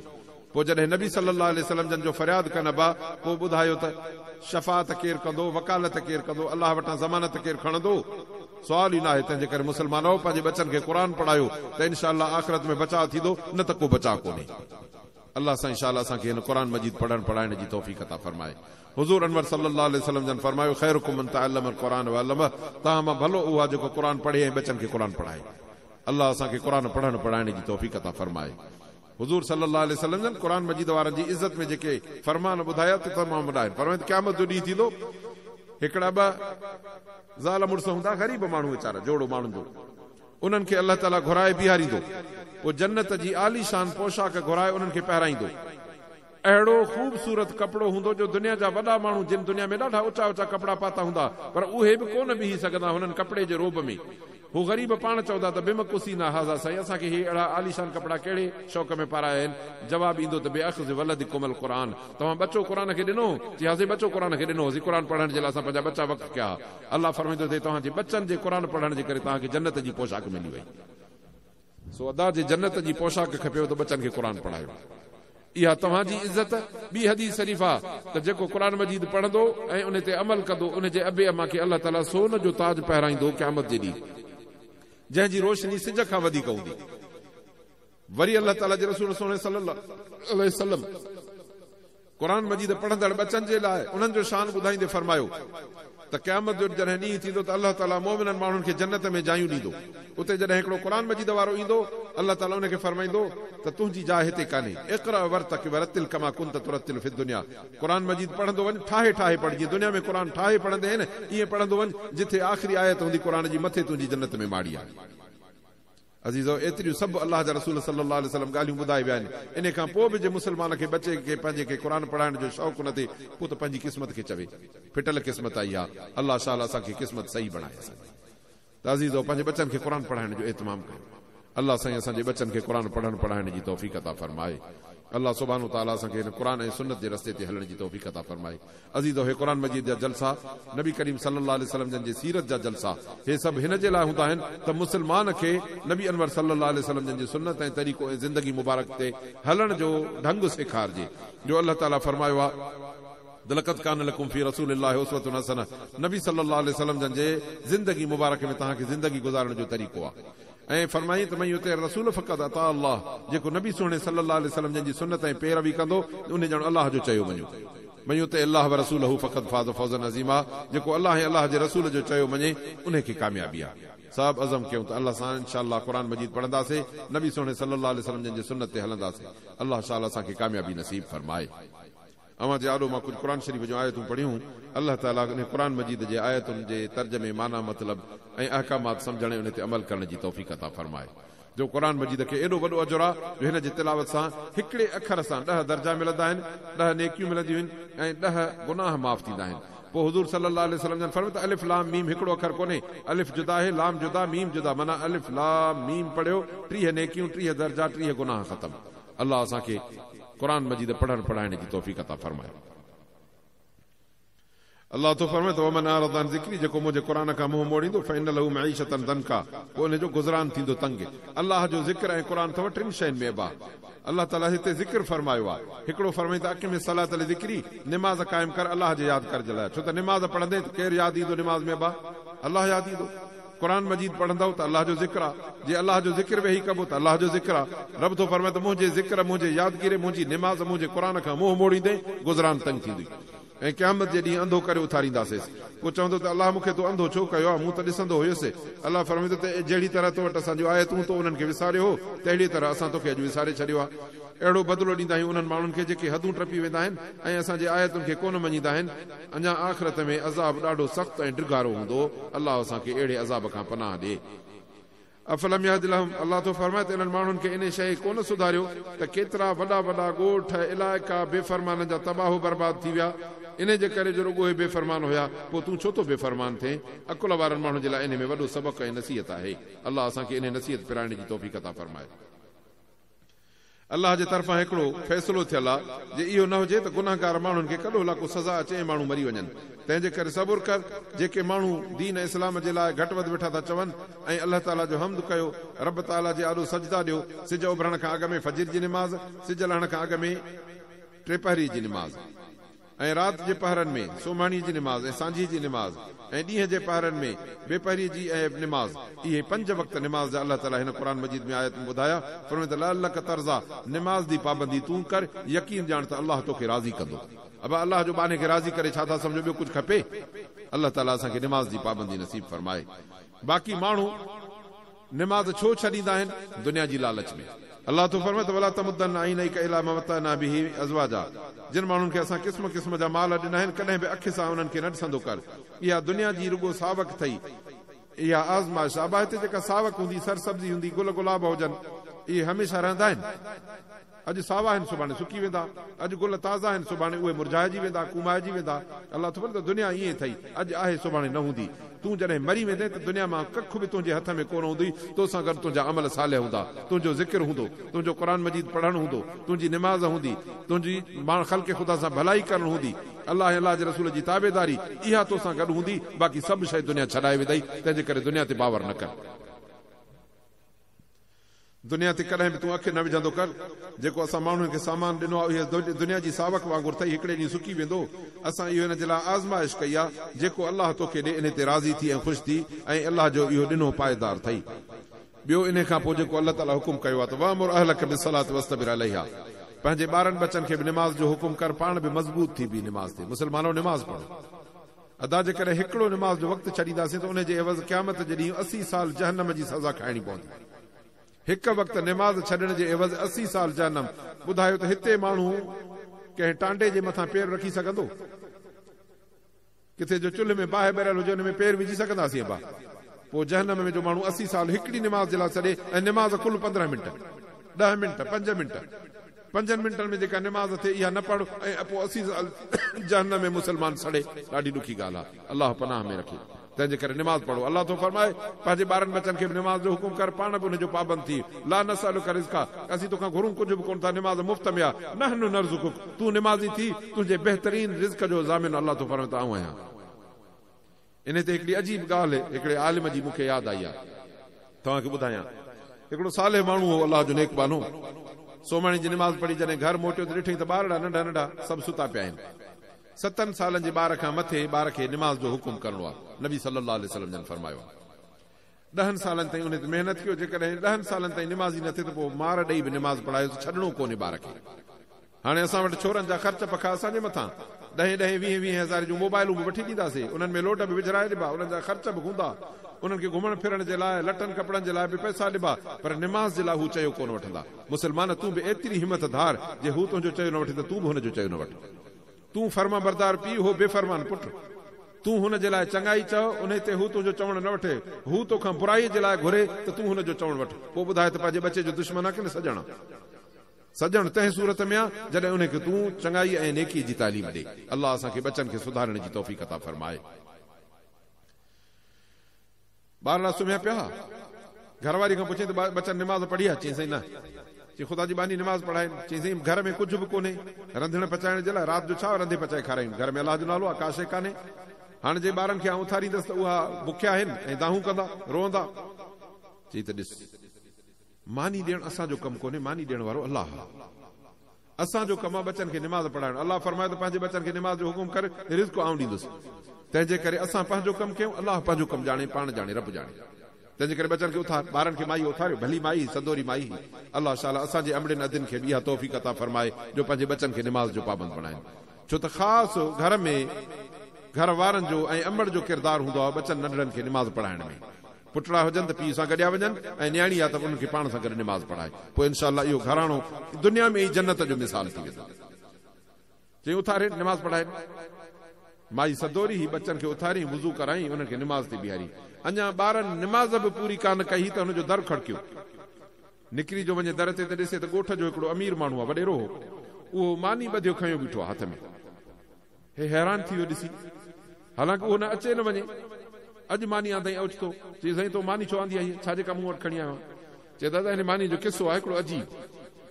पोइ जॾहिं नबी सल्लल्लाहु अलैहि वसल्लम जन जो फरियाद कनि बा, पोइ ॿुधायो त शफ़ाअत केरु कंदो, वकालत केरु कंदो, अलाह वटां ज़मानत केरु खणंदो? सुवाल ई न आहे। तंहिंजे करे मुस्लमानो पंहिंजे बचनि खे क़ुरान पढ़ायो त इनशाअल्लाह आख़िरत में बचाव थींदो, न त को बचाव कोन्हे। अल्लाह सां इंशाअल्लाह असांखे हिन क़ुरान मजीद पढ़ण पढ़ाइण जी तौफ़ीक़ अता फरमाए। हुज़ूर अनवर सल्लल्लाहु अलैहि वसल्लम जन फरमायो ख़ैरुकुम मन तअल्लमल क़ुरान व अल्लमह, तव्हां मां भलो उहा जेको क़ुरान पढ़े ऐं बचनि खे क़ुरान पढ़ाए। अल्लाह असांखे क़ुरान पढ़ण पढ़ाइण जी तौफ़ीक़ अता फरमाए। हुज़ूर सल्लल्लाहु अलैहि वसल्लम जन क़ुरान मजीद वारनि जी इज़त में जेके फरमान ॿुधाया त तमामु वॾा आहिनि। फरमाइनि क़यामत जो ॾींहुं थींदो, हिकिड़ा ॿ ज़ाल मुड़ुस हूंदा, ग़रीब माण्हू वीचारा, जोड़ो माण्हुनि जो, उन्हनि खे अल्लाह ताला घुराए बीहारींदो, पोइ जन्नत जी आलीशान पोशाक घुराए उन्हनि खे पहिराईंदो। अहिड़ो ख़ूबसूरत कपिड़ो हूंदो जो दुनिया जा वॾा माण्हू जिन दुनिया में ॾाढा ऊचा ऊचा कपिड़ा पाता हूंदा पर उहे बि कोन बीही सघंदा हुननि कपिड़े जे रोब में। हू ग़रीब पाण चवंदा त बेमकुसी न हाज़ा साईं, असांखे हे अहिड़ा आलीशान कपिड़ा कहिड़े शौक़ में पाराया आहिनि? जवाब ईंदो त बेअख़्ज़ वलद कुमल क़ुरान, तव्हां बचो क़ुरान खे ॾिनो? जी हाज़े बचो क़ुरान खे ॾिनो, क़ुरान पढ़ण जे लाइ असां पंहिंजा बचा वक़्तु कया। अल्लाह फरमाईंदो थे तव्हांजे बचनि जे क़ुरान पढ़ण जे करे तव्हांखे जन्नत जी पोशाक मिली वई। सो अदा जे जन्नत जी पोशाक खपेव त बचनि खे क़ुरान पढ़ायो। इहा तव्हांजी इज़त। ॿी हदीस शरीफ़ आहे त जेको क़ुरान मजीद पढ़ंदो ऐं उन ते अमल कंदो उनजे अबे अमा खे अल्लाह ताला सोन जो ताज पहिराईंदो क़यामत जे ॾींहुं, जंहिंजी रोशनी सिज खां वधीक हूंदी। वरी अल्लाह ताला जे रसूल सल्लल्लाहु अलैहि वसल्लम क़ुरान मजीद पढ़ंदड़ बचनि जे लाइ उन्हनि जो शान ॿुधाईंदे फरमायो त क़यामत जो जॾहिं ॾींहुं थींदो त अल्लाह ताला मोमिननि माण्हुनि खे जन्नत में जायूं ॾींदो। उते जॾहिं हिकिड़ो क़ुरान मजीद वारो ईंदो अल्लाह ताला उनखे फरमाईंदो त तुंहिंजी जाइ हिते कान्हे, इक़रा वर्तक वरतिल कमा कुंत तुरतिल फि दुनिया। क़ुरान मजीद पढ़ंदो वञ, ठाहे ठाहे पढ़, जीअं दुनिया में क़ुरान ठाहे पढ़ंदे आहिनि ईअं पढ़ंदो वञ, जिथे आख़िरी आयत हूंदी क़ुरान जी मथे तुंहिंजी जन्नत में माड़ी आहे। अज़ीज़ो, एतिरियूं सभु अल्लाह जा रसूल सल्लल्लाहु अलैहि वसल्लम ॻाल्हियूं ॿुधाए विया आहिनि। इन खां पोइ बि जे मुस्लमान खे बचे खे पंहिंजे खे क़ुरान पढ़ाइण जो शौक़ु न थिए, पोइ त पंहिंजी क़िस्मत खे चवे फिटल क़िस्मत आई आहे। अल्लाह शाला असांखे क़िस्मत सही बणाए। त अज़ीज़ो, पंहिंजे बचनि खे क़ुरान पढ़ाइण जो एतमाम कयो। अल्लाह साईं असांजे बचनि खे क़ुरान पढ़ण पढ़ाइण जी तौफ़ीक़ अता फरमाए। अल्लाह सुब्हानो तआला असांखे हिन क़ुरान ऐं सुन्नत जे रस्ते ते हलण जी तौफ़ीक़ अता फरमाए। अज़ीज़ो, हे क़ुरान मजीद जा जलसा, नबी करीम सल्लल्लाहु अलैहि वसल्लम जन जी सीरत जा जलसा, हे सभु हिन जे लाइ हूंदा आहिनि त मुस्लमान खे नबी अनवर सल्लल्लाहु अलैहि वसल्लम जन जी सुन्नत ऐं तरीक़ो ऐं ज़िंदगी मुबारक ते हलण जो ढंग सेखारिजे। जो अल्लाह ताला फरमायो आहे लक़द कान लकुम फी रसूलिल्लाहि उस्वतुन हसनह, नबी सल्लल्लाहु अलैहि वसल्लम जन जे ज़िंदगी मुबारक में तव्हांखे ज़िंदगी गुज़ारण जो तरीक़ो आहे। ऐं फरमाई त मई उते रसूल फ़क़त अता अल्लाह, जेको नबी सुहिणे सल्लल्लाहु अलैहि वसल्लम जन जी सुन्नत ऐं पैरवी कंदो उन ॼण अल्लाह जो चयो वञो। मई उते अल्लाह व रसूलहू फ़क़त फाज़ फौज़न अज़ीमा, जेको अल्लाह ऐं अल्लाह जे रसूल जो चयो वञे उन खे कामयाबी आहे। साहब अज़म कयूं त अल्लाह सां इंशाअल्लाह क़ुर मजीद पढ़ंदासीं, नबी सोने सल्लल्लाहु अलैहि वसल्लम जे सुन्नत ते हलंदासीं। अल्लाह ताला असांखे कामयाबी नसीब फरमाए। अवां जे आॾो मां कुझु क़ुर शरीफ़ जूं आयतूं पढ़ियूं। अल्लाह ताला इन क़ुर मजीद जे आयतुनि जे तर्जमे माना मतिलब ऐं अहकामात सम्झण उन ते अमल करण जी तौफ़ीक़ अता फरमाए। जो क़ुर मजीद खे एॾो वॾो अजुर आहे जो हिन जी तिलावत सां हिकिड़े अखर सां 10 दर्जा मिलंदा आहिनि, 10 नेकियूं मिलंदियूं आहिनि ऐं 10 गुनाह माफ़ थींदा आहिनि। पोइ हुज़ूर सल्लल्लाहु अलैहि वसल्लम जन फरमायो त अलिफ लाम मीम हिकिड़ो अखर कोन्हे, अलिफ जुदा है, लाम जुदा, मीम जुदा, माना अलिफ लाम मीम पढ़ियो, 30 नेकियूं, 30 दर्जा, 30 गुनाह ख़तम। अल्लाह असांखे क़ुर मजीद पढ़ण पढ़ाइण जी तौफ़ीक़ अता फरमाए। अल्लाह तो फरमाए तो वमन आरद अन ज़िक्री, जेको मुंहिंजे क़ुर खां मुंहुं मोड़ींदो फ़इन्न लहू मईशतन दनका, पोइ उन जो गुज़रान थींदो तंग। अल्लाह जो ज़िक्र ऐं क़ुर अथव 3 शयुनि में अबा। अल्लाह ताला हिते ज़िक्र फरमायो आहे। हिकिड़ो फरमाई त अक़िम सलात अल ज़िक्री, निमाज़ क़ाइम कर अल्लाह जे यादि कर जे लाइ, छो त निमाज़ पढ़ंदे त केरु यादि ईंदो निमाज़ में अबा? अल्लाह यादि ईंदो। क़ुर मजीद पढ़ंदव त अल्लाह जो ज़िक्र आहे, जे अल्लाह जो ज़िक्र वेही कबो त अल्लाह जो ज़िक्र आहे। रब थो फरमाए त मुंहिंजे ज़िक्र, मुंहिंजे यादगिरी, मुंहिंजी निमाज़, मुंहिंजे क़ुर खां मुंहुं मोड़ींदे गुज़रान तंग थींदी ऐं क़यामत जे ॾींहुं अंधो करे उथारींदासीं। पोइ चवंदो त अल्लाह मूंखे तूं अंधो छो कयो आहे, मूं त ॾिसंदो हुयुसि। अल्लाह फरमाईंदो त जहिड़ी तरह तो वटि असांजो आहे तूं तो उन्हनि खे विसारियो हो, तहिड़ी तरह असां तोखे अॼु विसारे छॾियो आहे। अहिड़ो बदिलो ॾींदा आहियूं उन्हनि माण्हुनि खे जेके हदूं टपी वेंदा आहिनि ऐं असांजे आयतुनि खे कोन मञींदा आहिनि। अञा आख़िरत में अज़ाब ॾाढो सख़्तु ऐं ड्रिगारो हूंदो। अल्लाह असांखे अहिड़े अज़ाब खां पनाह ॾे। अफलम याद लहम, अल्लाह तो फरमाए त इन्हनि माण्हुनि खे इन शइ कोन सुधारियो त केतिरा वॾा वॾा ॻोठ इलाइक़ा बेफ़रमाननि जा तबाह बर्बाद थी विया। इन जे करे जो रुॻो उहे बेफ़रमान हुया, पोइ तूं छो थो बेफ़रमान थिए? अकुल वारनि माण्हुनि जे लाइ इन में वॾो सबक़ ऐं नसीहत आहे। अल्लाह असांखे इन नसीहत पिराइण जी तौफ़ीक़ अता फरमाए। अल्लाह जे तरफ़ां हिकिड़ो फ़ैसिलो थियल आहे जे इहो न हुजे त गुनाहगार माण्हुनि खे कॾो लाको सज़ा अचे ऐं माण्हू मरी वञनि। तंहिंजे करे सबुर कर। जेके माण्हू दीन इस्लाम जे लाइ घटि वधि वेठा था चवनि ऐं अल्लाह ताला जो हम्द कयो, रब ताला जे आॾो सजदा ॾियो, सिज उभरण खां अॻु में फजर जी निमाज़, सिज लहण खां अॻु में टिपहरी जी निमाज़ ऐं राति जे पहरनि में सोमाणी जी निमाज़ ऐं सांझी जी निमाज़ ऐं ॾींहं जे पहरनि में बेपहरी जी ऐं निमाज़, इहे 5 वक़्त निमाज़ जा अल्लाह ताला हिन क़ुर मजीद में आयत में ॿुधाया। फरमाए त लअल्लक तर्ज़ा, निमाज़ जी पाबंदी तूं कर, यकीन ॼाण त अल्लाह तोखे राज़ी कंदो। अब अल्लाह जो बाने खे राज़ी करे छा था सम्झो ॿियो कुझु खपे? अल्लाह ताला असांखे निमाज़ जी पाबंदी नसीब फरमाए। बाक़ी माण्हू निमाज़ छो छॾींदा आहिनि? दुनिया जी लालच में। अल्लाह तो फरमाए त वला तमुद्दन ऐनैक इला मा मतअना बिही अज़वाजा, जिन माण्हुनि खे असां क़िस्म क़िस्म जा माल ॾिना आहिनि कॾहिं बि अखि सां उन्हनि खे न ॾिसंदो कर। इहा दुनिया जी रुॻो सावक अथई, इहा आज़माइश आहे। हिते जेका सावक हूंदी, सरसब्ज़ी हूंदी, गुल गुलाब हुजनि, इहे हमेशह रहंदा आहिनि। अॼु सावा आहिनि सुभाणे सुकी वेंदा, अॼु गुल ताज़ा आहिनि सुभाणे उहे मुरझाइजी वेंदा, कुमाइजी वेंदा। अल्लाह तो फरमाए त दुनिया ईअं अथई, अॼु आहे सुभाणे न हूंदी। तूं जॾहिं मरी वेंदे त दुनिया मां कख बि तुंहिंजे हथ में कोन हूंदी। तोसां गॾु तुंहिंजा अमल सालिह हूंदा, तुंहिंजो ज़िक्र हूंदो, तुंहिंजो क़ुर मजीद पढ़णु हूंदो, तुंहिंजी निमाज़ हूंदी, तुंहिंजी ख़ल्क़ ख़ुदा सां भलाई करणु हूंदी, अल्लाह ऐं अल्लाह जे रसूल जी ताबेदारी इहा तोसां गॾु हूंदी। बाक़ी सभु शइ दुनिया छॾाए वेंदई। तंहिंजे करे दुनिया ते बावर न कर। दुनिया ते कॾहिं बि तूं अखि न विझंदो कर। जेको असां माण्हुनि खे सामान ॾिनो आहे इहा दुनिया जी सावक वांगुरु अथई, हिकिड़े ॾींहुं सुकी वेंदो। असां इहो हिन जे लाइ आज़माइश कई आहे, जेको अल्लाह तोखे ॾे इन ते राज़ी थी ऐं ख़ुशि थी ऐं अल्लाह जो इहो ॾिनो पाइदार अथई। ॿियो इन खां पोइ जेको अल्लाह ताला हुकुम कयो आहे त वामुर अहलक बिस्सलात वस्तबिर अलैहा, पंहिंजे ॿारनि बचनि खे बि निमाज़ जो हुकुम कर, पाण बि मज़बूत थी बि निमाज़ थिए। मुस्लमानो निमाज़ पढ़ो। अदा जे करे हिकिड़ो निमाज़ जो वक़्तु छॾींदासीं त उन जे एवज़ क़यामत जे ॾींहुं 80 साल जहन्नम जी सज़ा खाइणी पवंदी। हिकु वक़्तु निमाज़ छॾण जे एवज़ 80 साल जहन्नम। ॿुधायो त हिते माण्हू कंहिं टांडे जे मथां पेर रखी सघंदो? किथे जो चुल्हि में बाहि ॿरियल हुजे हुन में पेर विझी सघंदासीं? पोइ जहन्नम में जो माण्हू 80 साल हिकिड़ी निमाज़ जे लाइ छॾे ऐं निमाज़ कुल 15 मिंट, 10 मिंट, 5 मिंट, 5 मिंटनि में जेका निमाज़ थिए इहा न पढ़ो ऐं पोइ 80 साल जहन्नम में मुस्लमान सड़े, ॾाढी ॾुखी ॻाल्हि आहे। अल्लाह पनाह में रखे। तंहिंजे करे निमाज़ पढ़ो। अल्लाह तो फरमाए पंहिंजे ॿारनि बचनि खे बि निमाज़ जो हुकुम कर, पाण बि हुनजो पाबंद थी। ला नसअलुक रिज़्क़ा, असीं तोखां घुरूं कुझु बि कोन था, निमाज़ मुफ़्त में आहे। नहनु नर्ज़ुकुक, तूं निमाज़ी थी, तुंहिंजे बहितरीन रिज़्क़ जो ज़ामिन अल्लाह तो फरमाए त आऊं आहियां। इन ते हिकिड़ी अजीब ॻाल्हि हिकिड़े आलिम जी मूंखे यादि आई आहे, तव्हांखे ॿुधायां। हिकिड़ो सालेह माण्हू हो, अल्लाह जो नेकबानो, सोमाणी जी निमाज़ पढ़ी जॾहिं घर मोटियो त ॾिठई त ॿारड़ा नंढा नंढा सभु सुता पिया आहिनि। 7 सालनि जे ॿार खां मथे ॿार खे निमाज़ जो हुकुम करणो आहे। नबी सल्लल्लाहु अलैहि वसल्लम जन फरमायो आहे। 10 सालनि ताईं उन ते महिनत कयो। जेकॾहिं 10 सालनि ताईं निमाज़ी न थिए त पोइ मार ॾेई बि निमाज़ पढ़ायो, छॾणो कोन्हे ॿार खे। हाणे असां वटि छोरनि जा ख़र्च पखा असांजे मथां 10-20 जूं मोबाइलूं बि वठी ॾींदासीं, उन्हनि में लोट बि विझराए ॾिबा, उन्हनि जा ख़र्च बि हूंदा, उन्हनि खे घुमण फिरण जे लाइ लटनि कपिड़नि जे लाइ बि पैसा ॾिबा, पर निमाज़ जे लाइ हू चयो कोन वठंदा। मुस्लमान तूं बि एतिरी हिमत धार जे हू तुंहिंजो चयो न वठी त तूं बि हुनजो चयो न वठ। तूं फर्मा बरदार पीउ, हो बेफ़रमान पुट, तूं हुन जे लाइ चङाई चओ, उन ते हू तुंहिंजो चवण न वठे, हू तोखां बुराई जे लाइ घुरे त तूं हुनजो चवण वठ। पोइ ॿुधाए त पंहिंजे बचे जो दुश्मन आहे कि न सजण? सजण तंहिं सूरत में आहे जॾहिं उनखे तूं चङाई ऐं नेकी जी तालीम ॾे। अल्लाह असांखे बचनि खे सुधारण जी तौफ़ीक़ अता फरमाए। ॿारड़ा सुम्हिया पिया, घरवारी खां पुछे त बचनि निमाज़ पढ़ी आहे? चई साईं न। चई ख़ुदा जी बानी निमाज़ पढ़ाइनि? चई साईं घर में कुझु बि कोन्हे, रंधिण पचाइण जे लाइ राति जो छा रंधे पचाए खाराइनि, घर में अलाह जो नालो आहे, का शइ कान्हे। हाणे जे ॿारनि खे आउं उथारींदसि त उहा बुखिया आहिनि ऐं दाहूं कंदा, रोअंदा। चई त ॾिस, मानी ॾियणु असांजो कमु कोन्हे, मानी ॾियण वारो अलाह आहे। असांजो कमु आहे बचनि खे निमाज़ पढ़ाइणु। अलाह फरमाए त पंहिंजे बचनि खे निमाज़ जो हुकुम करे, रिज़्क़ आउं ॾींदुसि। तंहिंजे करे असां पंहिंजो कमु कयूं, अलाह पंहिंजो कमु ॼाणे, पाण ॼाणे, रब ॼाणे। तंहिंजे करे बचनि खे उथार, ॿारनि खे माई उथारियो, भली माई सदोरी माई। अलाह शाला असांजे अमड़िन अदिन खे बि इहा तौफ़ीक़ अता फरमाए जो पंहिंजे बचनि खे निमाज़ जो पाबंद बणाइनि। छो त ख़ासि घर में घर वारनि जो ऐं अमड़ जो किरदारु हूंदो आहे बचनि नंढड़नि खे निमाज़ पढ़ाइण में। पुटड़ा हुजनि त पीउ सां गॾिया वञनि ऐं न्याणी आहे त उन्हनि खे पाण सां गॾु निमाज़ पढ़ाए। पोइ इनशाअल्लाह इहो घराणो दुनिया में ई जन्नत जो मिसाल थी वेंदो। चई उथारे निमाज़ पढ़ाए। माई सदोरी ही बचनि खे उथारी, वुज़ू कराई, उन्हनि खे निमाज़ ते बीहारी। अञा ॿारनि निमाज़ बि पूरी कान कई त हुनजो दर खड़कियो। निकिरी जो वञे दर ते त ॾिसे त ॻोठ जो हिकिड़ो अमीर माण्हू आहे, वॾेरो हो, उहो मानी ॿधियो खयो बीठो आहे हथ में। हे हैरान थी वियो ॾिसी, हालांकि उहो न अचे न वञे। अॼु मानी आंदई ओचितो। चई साईं तो मानी छो आंदी आई, छाजे का मूं वटि खणी आयो? चए दादा हिन मानी जो किसो आहे हिकिड़ो अजीब।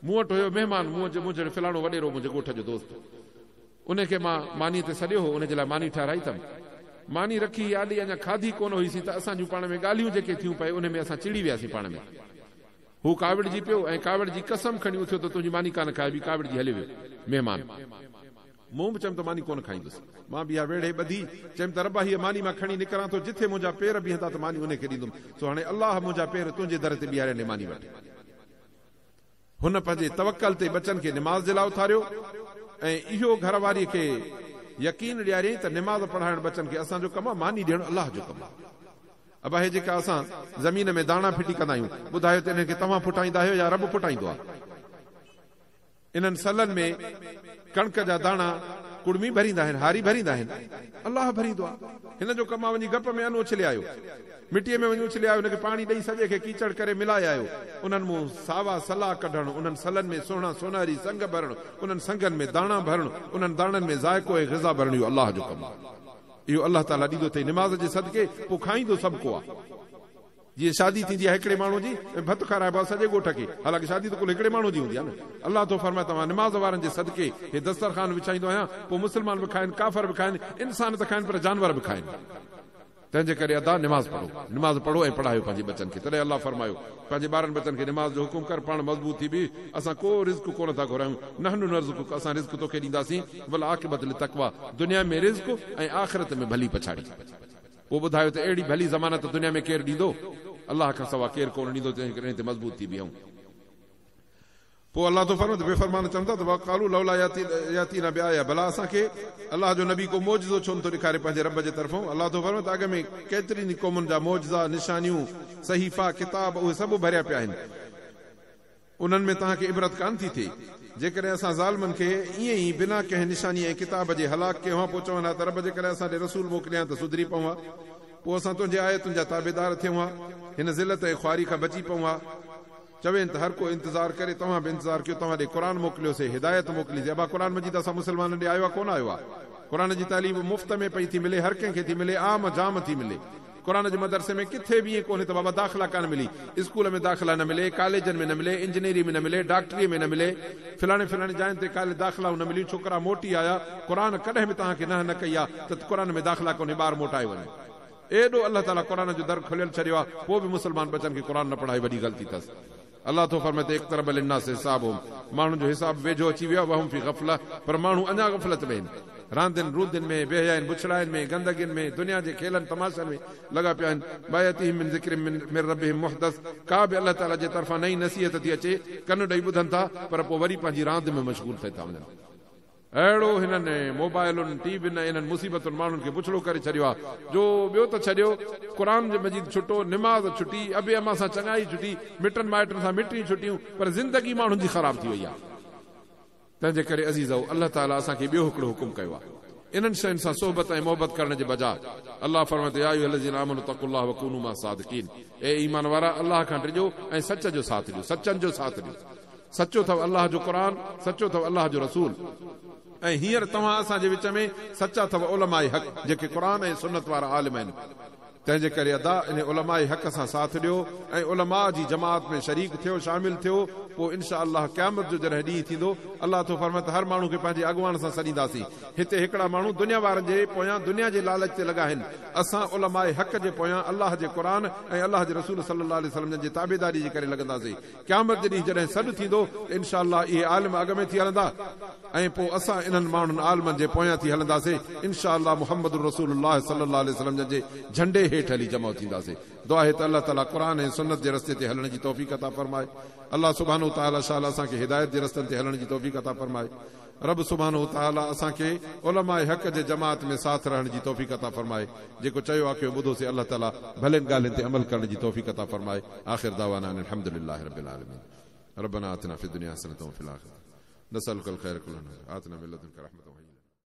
मूं वटि हुयो महिमान, मुंहिंजो फिलाणो वॾेरो मुंहिंजे ॻोठ जो दोस्त, उनखे मां मानी ते सॾियो हो, उनजे लाइ मानी ठाराई अथमि। मानी रखी आॾी अञा खाधी कोन हुईसीं त असांजूं पाण में ॻाल्हियूं जेके थियूं पए उन में असां चिड़ी वियासीं पाण में। हू कावड़ जी पियो ऐं कावड़ जी कसम खणी उथियो त तुंहिंजी मानी कान खाइबी, कावड़ जी हली वियो महिमान। मूं बि चयुमि त मानी कोन खाईंदुसि। मां बि इहा वेड़े ॿधी चयुमि त रबा हीअ मानी मां खणी निकिरां थो, जिथे मुंहिंजा पेर बीहंदा त मानी उनखे ॾींदुमि। सो हाणे अलाह मुंहिंजा पेर तुंहिंजे दर ते बीहारे मानी वटि। हुन पंहिंजे तवक्कल ते बचनि खे निमाज़ जे लाइ उथारियो ऐं इहो घर वारीअ खे यकीन ॾियारियईं त निमाज़ पढ़ाइण बचनि खे असांजो कमु आहे, मानी ॾियणु अलाह जो कमु आहे। अबा हे जेका असां ज़मीन में दाणा फिटी कंदा आहियूं, ॿुधायो त इन्हनि खे तव्हां फुटाईंदा आहियो या रब फुटाईंदो आहे? इन्हनि सलनि में कणिक जा दाणा कुड़मी भरींदा आहिनि, हारी भरींदा आहिनि, अलाह भरींदो आहे। हिन जो कमु आहे वञी गप में अन उछले आयो, मिटीअ में वञी उछले आयो, हुनखे पाणी ॾेई सॼे खे कीचड़ करे मिलाए आयो, उन्हनि मूं सावा सलाह कढणु, उन्हनि सलनि में सुहिणा सोनारी संग भरणु, उन्हनि संगनि में दाणा भरणु, उन्हनि दाणनि में ज़ाइको ऐं ग़िज़ा भरणु, इहो अलाह जो कमु आहे। इहो अलाह ताला ॾींदो अथई निमाज़ जे सदके, पोइ खाईंदो सभु को आहे। जीअं शादी थींदी आहे हिकिड़े माण्हू जी, भत खाराइबो आहे सॼे ॻोठ खे, हालांकि शादी त कुल हिकिड़े माण्हू जी हूंदी आहे न। अलाह तो फरमाए तव्हां निमाज़ वारनि जे सदके हे दस्तरखान विछाईंदो आहियां, पोइ मुस्लमान बि खाइनि, काफ़र बि खाइनि, इंसान त खाइनि पर जानवर बि खाइनि। तंहिंजे करे अदा निमाज़ पढ़ो ऐं पढ़ायो पंहिंजे बचनि खे। तॾहिं अलाह फरमायो पंहिंजे ॿारनि बचनि खे निमाज़ जो हुकुम कर, पाण मज़बूत थी बि। असां को रिज़्क कोन था घुरायूं, नहनु नर्ज़ुक़ुक, असां रिज़्क तोखे ॾींदासीं, वल आक़िबत लितक़वा, दुनिया में रिज़्क ऐं आख़िरत में भली पछाड़ी। पोइ ॿुधायो त अहिड़ी भली ज़मानत दुनिया में केरु ॾींदो? अलाह खां सवा केरु कोन ॾींदो। तंहिं करे ते मज़बूत थी बीहूं। पोइ अलाह तो फरमाए त बेफ़रमान चवंदा त वक़ालू लौला यातीना बिआया, भला असांखे अलाह जो नबी को मौजज़ो छो नथो ॾेखारे पंहिंजे रब जे तरफ़ां। अलाह तो फरमाए त अॻ में केतिरनि क़ौमुनि जा मौजज़ा, निशानियूं, सहीफ़ा, किताब, उहे सभु भरिया पिया आहिनि। उन्हनि में तव्हांखे इबरत कान थी थिए। जेकॾहिं असां ज़ालिमनि खे ईअं ई बिना कंहिं निशानी ऐं किताब जे हलाक कयो आहे, पोइ चवनि हा त रब जे करे असां ॾे रसूल मोकिलिया त सुधरी पऊं हा, पोइ असां तुंहिंजे आयतुनि जा ताबेदार थियूं हा, हिन ज़िलत ऐं ख्वारी खां बची पऊं हा। चवेनि त हर को इंतज़ारु करे, तव्हां बि इंतज़ारु कयो, तव्हां ॾे क़ुर मोकिलियोसीं, हिदायत मोकिलीसीं। अबा क़ुर मजीद असां मुस्लमाननि ॾे आयो आहे कोन आयो आहे? क़ुर जी तालीम मुफ़्त में पई थी मिले, हर कंहिंखे थी मिले, आम जाम थी मिले। क़ुर जे मदरसे में किथे बि ईअं कोन्हे त बाबा दाख़िला कान मिली, स्कूल में दाख़िला न मिले, कॉलेजनि में न मिले, इंजीनियरिंग में न मिले, डॉक्टरीअ में न मिले, फिलाणे फिलाणे जाइनि ते काले दाख़िला न मिली, छोकिरा मोटी आया, क़ुर कॾहिं बि तव्हांखे न कई आहे त क़ुर में दाख़िला कोन्हे, ॿार मोटाए वञे। एॾो अलाह ताला क़ुर जो दर खोलियल छॾियो आहे, पोइ बि मुस्लमान बचनि खे क़ुर न पढ़ाए, वॾी ग़लती अथसि। अलाह तो फरमाए त इक़्तरब लिन्नास हिसाबुहुम, माण्हुनि जो हिसाब वेझो अची वियो आहे, वहुम फी ग़फ़ला, पर माण्हू अञा ग़फ़लत में आहिनि। रांदियुनि रूदियुनि में बेहयाइन बुछड़ाइनि में गंदगियुनि में दुनिया जे खेलनि तमाशनि में लॻा पिया आहिनि बायती मिन ज़िक्र मिन रब्बिहिम मुहदस का बि अल्लाह ताला जे तरफ़ां नई नसीहत थी अचे कन ॾेई ॿुधनि था पर पोइ वरी पंहिंजी रांदि में मशगूल थिए था वञनि अहिड़ो हिननि मोबाइलुनि टीवियुनि इन्हनि मुसीबतुनि माण्हुनि खे बुछड़ो करे छॾियो आहे जो ॿियो त छॾियो क़ुरान जे मजीद छुटो निमाज़ छुटी अबे अमा सां चङाई छुटी मिटनि माइटनि सां मिटी छुटियूं पर ज़िंदगी माण्हुनि जी ख़राब थी वई आहे तंहिंजे करे अज़ीज़ो अल्लाह ताला असांखे ॿियो हिकिड़ो हुकुम कयो आहे इन्हनि शयुनि सां सोहबत ऐं मोहबत करण जे बजाय अल्लाह फरमाए या अय्युहल्लज़ीना आमनू तक़ुल्लाह व कूनू मा सादिक़ीन ए ईमान वारा अल्लाह खां डिजो ऐं सच जो साथ ॾियो सचनि जो साथ ॾियो सचो अथव अल्लाह जो क़ुरान सचो अथव अल्लाह जो रसूल ऐं हींअर तव्हां असांजे विच में सचा अथव उलमाए हक़ जेके क़ुरान ऐं सुन्नत वारा आलिम आहिनि तंहिंजे करे अदा इन उलमाए हक़ सां साथ ॾियो ऐं उलमा जी जमात में शरीक थियो शामिल थियो पोइ इंशा अल्लाह क़यामत जो जॾहिं ॾींहुं थींदो अल्लाह तो फरमाए हर माण्हू खे पंहिंजे अॻुवान सां सॾींदासीं हिते हिकिड़ा माण्हू दुनिया वारनि जे पोयां दुनिया जे लालच ते लॻा आहिनि असां उलमाए हक़ जे पोयां अल्लाह जे क़ुरान ऐं अल्लाह जे रसूल सल्लल्लाहु अलैहि वसल्लम जे ताबेदारी जे करे लॻंदासीं क़यामत जे ॾींहुं जॾहिं सॾु थींदो इंशा अल्लाह इहे आलिम अॻ में थी हलंदा ऐं पोइ असां इन्हनि माण्हुनि आलिमनि जे पोयां थी हलंदासीं इंशा अल्लाह मुहम्मद रसूलुल्लाह सल्लल्लाहु अलैहि वसल्लम जे झंडे हेठि हली जमा थींदासीं दुआ है त अल्लाह ताला क़ुरान ऐं सुन्नत जे रस्ते ते हलण जी तौफ़ीक़ अता फरमाए अल्लाह सुब्हानो तआला शाला असांखे हिदायत जे रस्तनि ते हलण जी तौफ़ीक़ अता फरमाए रब सुब्हानो तआला असांखे उलमाए हक़ जे जमात में साथ रहण जी तौफ़ीक़ अता फरमाए जेको चयो आहे कि ॿुधोसीं अल्लाह ताला भलेनि ॻाल्हियुनि ते अमल करण जी तौफ़ीक़ अता फरमाए आख़िर दावाना अल्हम्दुलिल्लाहि रब्बिल आलमीन रब्बना आतिना फ़िद दुनिया हसनतन व फ़िल आख़िरति नसअलुकल ख़ैर कुल्लहु आतिना मिन लदुनका रहमतन